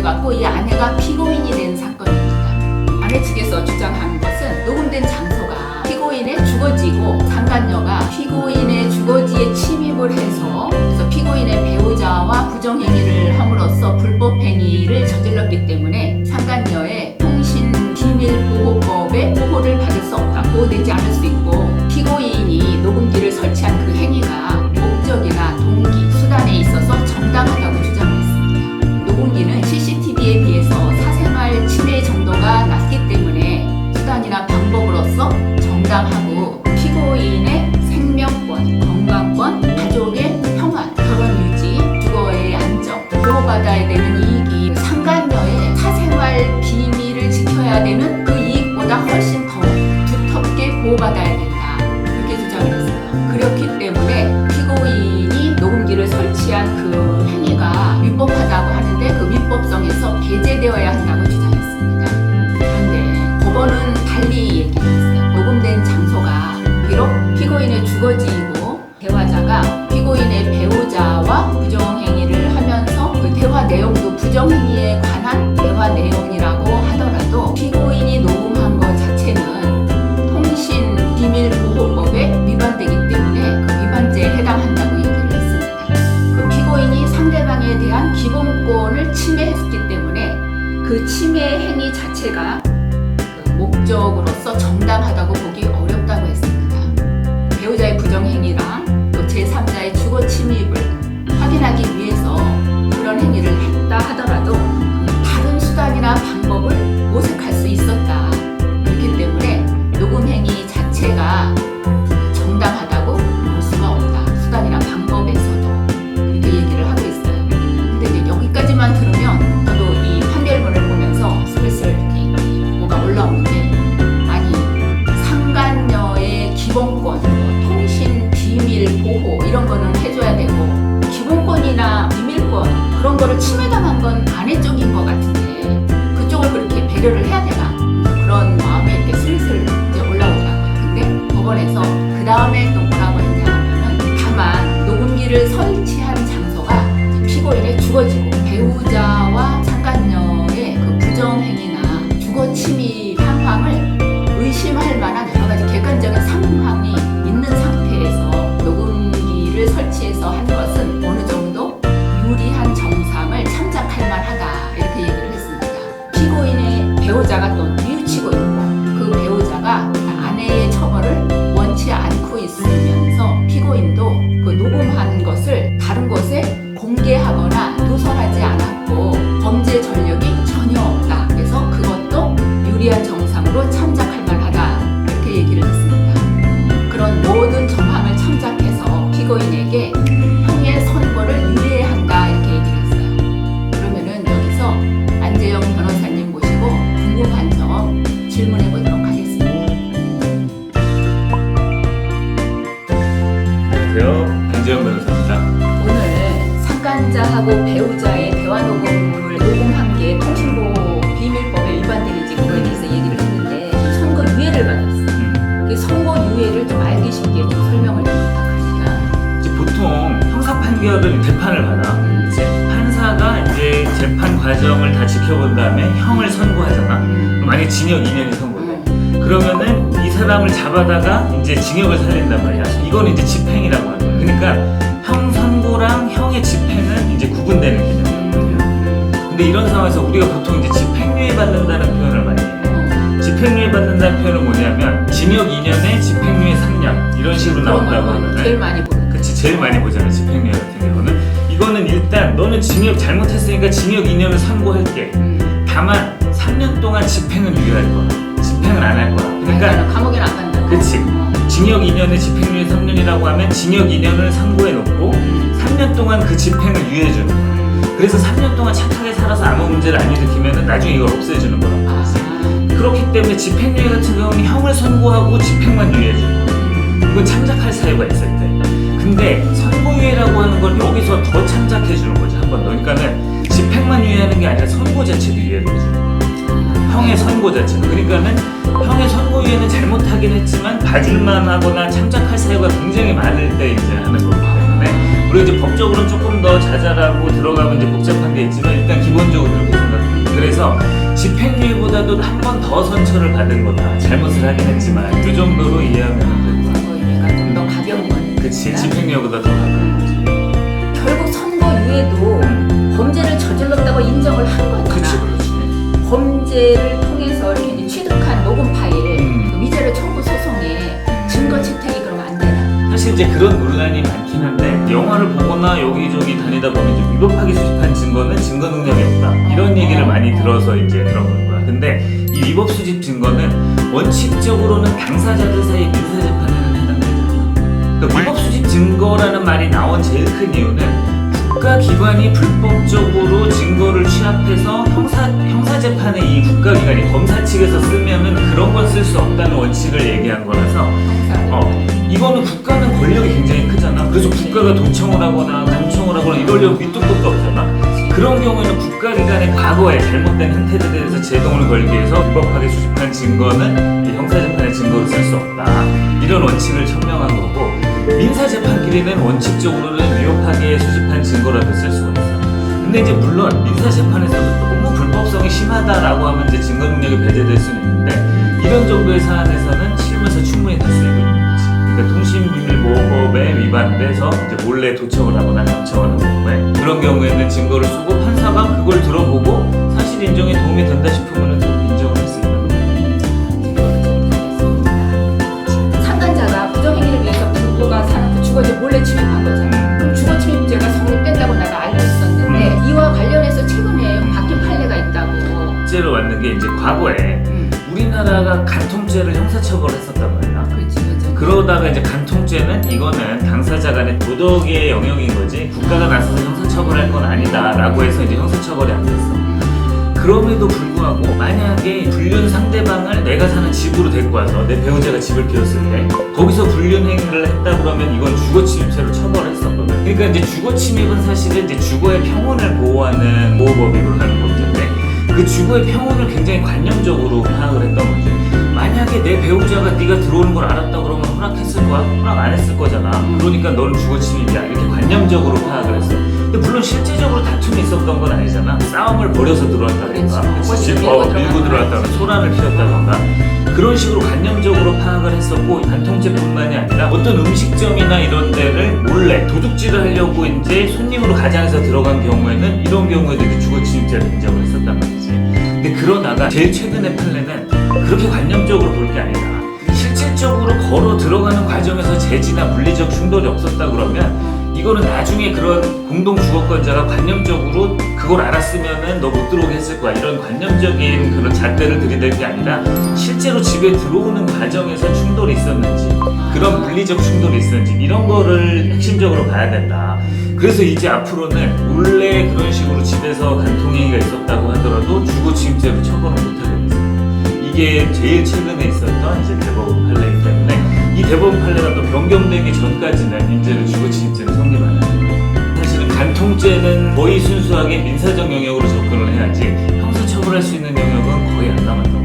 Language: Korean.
갖고 이 아내가 피고인이 된 사건입니다. 아내 측에서 주장한 것은 녹음된 장소가 피고인의 주거지고 상간녀가 피고인의 주거지에 침입을 해서 그래서 피고인의 배우자와 부정행위를 함으로써 불법행위를 저질렀기 때문에 상간녀의 통신비밀보호법의 보호를 받을 수 없다. 보호되지 않을 수 있고 피고인이 녹음기를 설치한 그 행위가 목적이나 동기, 수단에 있어서 정당하다고 주장했습니다. 녹음기는 CCTV에 비해서 사생활 침해 정도가 낮기 때문에 수단이나 방법으로서 정당하고 피고인의 생명권, 건강권, 가족의 평안, 결혼 유지, 주거의 안정, 보호받아야 되는 이익이 상간녀의 사생활 비밀을 지켜야 되는 그 이익보다 훨씬 더 두텁게 보호받아야 된다. 그렇게 주장을 했어요. 그렇기 때문에 피고인이 녹음기를 설치한 그 행위가 위법하다고 하는데 그 위법성에서 배제되어야 한다고 주장했습니다. 그런데 법원은 달리 얘기를 했어요. 녹음된 장소가 비록 피고인의 주거지이고 대화자가 피고인의 배우자와 부정행위를 하면서 그 대화 내용도 부정행위에 관한 대화 내용이라고 하더라도 피고인이 녹음한 것 자체는 통신비밀보호법에 위반되기 때문에 그 위반죄에 해당한다고 얘기를 했습니다. 그 피고인이 상대방에 대한 기본권을 침해했기 때문에 그 침해 행위 자체가 그 목적으로서 정당하다고 보기 어렵다고 했습니다. 배우자의 부정행위랑 또 제3자의 주거 침입을 확인하기 위해서 그런 행위를 했다 하더라도 다른 수단이나 방법을 모색할 수 있었다. 그렇기 때문에 녹음 행위 자체가 정당하다고 볼 수가 없다. 수단이나 방법에서도 그렇게 얘기를 하고 있어요. 근데 이제 여기까지만 들으면 저도 이 판결문을 보면서 슬슬 이렇게 뭐가 올라오는데 아니 상간녀의 기본권, 통신 비밀 보호 이런 거는 해줘야 되고 기본권이나 비밀권 그런 거를 침해당한 건 아내 쪽인 것 같은데 그쪽을 그렇게 배려를 해야 되나 그런 마음이 이렇게 슬슬 이제 올라오더라고요. 근데 법원에서 그 다음에 또 뭐라고 했냐 하면은 다만 녹음기를 설치한 장소가 피고인의 주거지고 배우자와 상간녀의 그 부정행위나 주거 침입 상황을 의심할 만한 여러 가지 객관적인 상황이 있는 상태에서 녹음기를 설치해서 한 것은 어느 정도 유리한 정상을 참작할 만하다 이렇게 얘기를 했습니다. 피고인의 배우자가 또 뉘우치고 있고 그 배우자가 아내의 처벌을 원치 않고 있으면서 피고인도 그 녹음한 것을 다른 곳에 공개하거나 누설하지 않았고 범죄 전력이 전혀 없다. 그래서 그것도 유리한 정상으로 참작할 만하다 이렇게 얘기를 했습니다. 그런 모든 정황을 참작해서 피고인에게 형의 선고를 유예한다 이렇게 얘기를 했어요. 그러면은 여기서 안재영 변호사님 모시고 궁금한 점 질문해 보도록 하겠습니다. 안녕하세요. 안재영 변호사입니다. 오늘 상간자하고 배우자의 대화 녹음을 녹음한 게 통신보호 비밀법에 위반되는지 그거에 대해서 얘기를 했는데 선고 유예를 받았어요. 그 선고 유예를 좀 알기 쉽게 좀 설명을 좀 부탁할게요. 이제 보통 형사 판결은 재판을 받아. 이제 판사가 이제 재판 과정을 다 지켜본 다음에 형을 선고하잖아. 만약에 징역 2년이 선고돼. 그러면은 이 사람을 잡아다가 이제 징역을 살린단 말이야. 이거는 이제 집행이라고 하는 거야. 그러니까 형 선고랑 형의 집행은 이제 구분되는 개념이거든요. 근데 이런 상황에서 우리가 보통 이제 집행유예 받는다는 표현을 많이 해요. 집행유예 받는다는 표현은 뭐냐면 징역 2년에 집행유예 3년 이런 식으로 나온다고 하면은 제일 많이 보는 그치 제일 많이 보잖아. 집행유예 같은 경우는 이거는 일단 너는 징역 잘못했으니까 징역 2년을 선고할게. 다만 3년 동안 집행은 유예할 거야. 집행은 안 할 거야. 그러니까 감옥에는 안 간다고. 그치. 징역 2년에 집행유예 3년이라고 하면 징역 2년을 선고해 놓고 3년 동안 그 집행을 유예해 주는 거야. 그래서 3년 동안 착하게 살아서 아무 문제를 안 일으키면 나중에 이걸 없애주는 거란 말이지. 그렇기 때문에 집행유예 같은 경우는 형을 선고하고 집행만 유예해 주는 거야. 이건 참작할 사유가 있을 때. 근데 선고유예라고 하는 건 여기서 더 참작해 주는 거지 한 번 더. 그러니까는 집행만 유예하는 게 아니라 선고 자체도 유예를 해주는 거야. 형의 선고 자체가. 그러니까는 형의 선고유예는 잘못하긴 했지만 봐줄만 하거나 참작할 사유가 굉장히 많을 때 이제 하는 거기 때문에 우리가 이제 법적으로는 조금 더 자잘하고 들어가면 이제 복잡한 게 있지만 일단 기본적으로 그렇게 생각합니다. 그래서 집행유예보다도 한 번 더 선처를 받은 거다. 잘못을 하긴 했지만 이 정도로 이해하면 될 것 같아. 선거유예가 좀 더 가벼운 거니까. 그치, 집행유예보다 더 가벼운 거지. 결국 선거유예도 범죄를 저질렀다고 인정을 한 거잖아. 그치, 그렇지. 범죄를 통해서 이렇게 이제 취득한 녹음 파일, 그 위자료 청구 소송에 증거 채택이 그러면 안 되나? 사실 이제 그런 논란이 많긴 한데 영화를 보거나 여기저기 다니다 보면 이제 위법하게 수집한 증거는 증거 능력이 없다 이런 얘기를 많이 들어서 이제 들어보는 거야. 근데 이 위법 수집 증거는 원칙적으로는 당사자들 사이 민사 재판에는 해당되잖아. 그러니까 위법 수집 증거라는 말이 나온 제일 큰 이유는 국가기관이 불법적으로 증거를 취합해서 형사재판에 이 국가기관이 검사 측에서 쓰면은 그런 건 쓸 수 없다는 원칙을 얘기한 거라서 이거는 국가는 권력이 굉장히 크잖아. 그래서 국가가 도청을 하거나 감청을 하거나 이러려고 밑도 끝도 없잖아. 그런 경우에는 국가기관의 과거의 잘못된 행태에 대해서 제동을 걸기 위해서 위법하게 수집한 증거는 이 형사재판의 증거로 쓸 수 없다 이런 원칙을 천명한 거고, 민사재판끼리는 원칙적으로는 위법하게 수집한 증거라도 쓸 수가 있어. 근데 이제 물론 민사재판에서도 너무 불법성이 심하다라고 하면 이제 증거 능력이 배제될 수는 있는데 이런 정도의 사안에서는 실무에서 충분히 다쓰이고 있는 거지. 그러니까 통신비밀보호법에 위반돼서 이제 몰래 도청을 하거나 감청을 하는 경우에 그런 경우에는 증거를 쓰고 판사가 그걸 들어보고 사실 인정에 도움이 된다 싶으면 인정을 할 수 있는 거야. 상간자가 부정행위를 위해서 부부가 사는 그 주거지 몰래 침입한 거잖아. 그럼 주거침입죄가 성립된다고 나도 알고 있었는데 이와 관련해서 최근에 바뀐 판례가 있다고. 실제로 왔는 게 이제 과거에 우리나라가 간통죄를 형사처벌을 했었단 말이야. 그러다가 이제 간통죄는 이거는 당사자 간의 도덕의 영역인 거지 국가가 나서서 형사처벌할 건 아니다라고 해서 이제 형사처벌이 안 됐어. 그럼에도 불구하고 만약에 불륜 상대방을 내가 사는 집으로 데리고 와서 내 배우자가 집을 비웠을 때 거기서 불륜 행위를 했다 그러면 이건 주거침입죄로 처벌을 했었거든. 그러니까 이제 주거침입은 사실은 이제 주거의 평온을 보호하는 보호법으로 하는 범죄인데 그 주거의 평온을 굉장히 관념적으로 파악을 했던 거지. 만약에 내 배우자가 네가 들어오는 걸 알았다 그러면 허락했을 거야? 허락 안 했을 거잖아. 그러니까 너는 주거침입이야 이렇게 관념적으로 파악을 했어. 근데 물론 실제적으로 다툼이 있었던 건 아니잖아. 싸움을 벌여서 들어왔다든가 밀고 들어왔다거나 소란을 피웠다던가 그런 식으로 관념적으로 파악을 했었고, 간통죄뿐만이 아니라 어떤 음식점이나 이런 데를 몰래 도둑질을 하려고 이제 손님으로 가장해서 들어간 경우에는 이런 경우에도 이제 주거침입죄를 인정을 했었단 말이지. 근데 그러다가 제일 최근의 판례는 그렇게 관념적으로 볼 게 아니라 실질적으로 걸어 들어가는 과정에서 재지나 물리적 충돌이 없었다 그러면 이거는 나중에 그런 공동 주거권자가 관념적으로 그걸 알았으면은 너 못 들어오게 했을 거야 이런 관념적인 그런 잣대를 들이댈 게 아니라 실제로 집에 들어오는 과정에서 충돌이 있었는지 그런 물리적 충돌이 있었는지 이런 거를 핵심적으로 봐야 된다. 그래서 이제 앞으로는 원래 그런 식으로 집에서 간통행위가 있었다고 하더라도 주거침입죄로 처벌을 못하게 됐어요. 이게 제일 최근에 있었던 이제 대법원 판례이기 때문에 이 대법원 판례가 또 변경되기 전까지는 이제는 주거침입죄는 성립 안 해요. 사실은 간통죄는 거의 순수하게 민사적 영역으로 접근을 해야지 형사처벌할 수 있는 영역은 거의 안 남았던 거예요.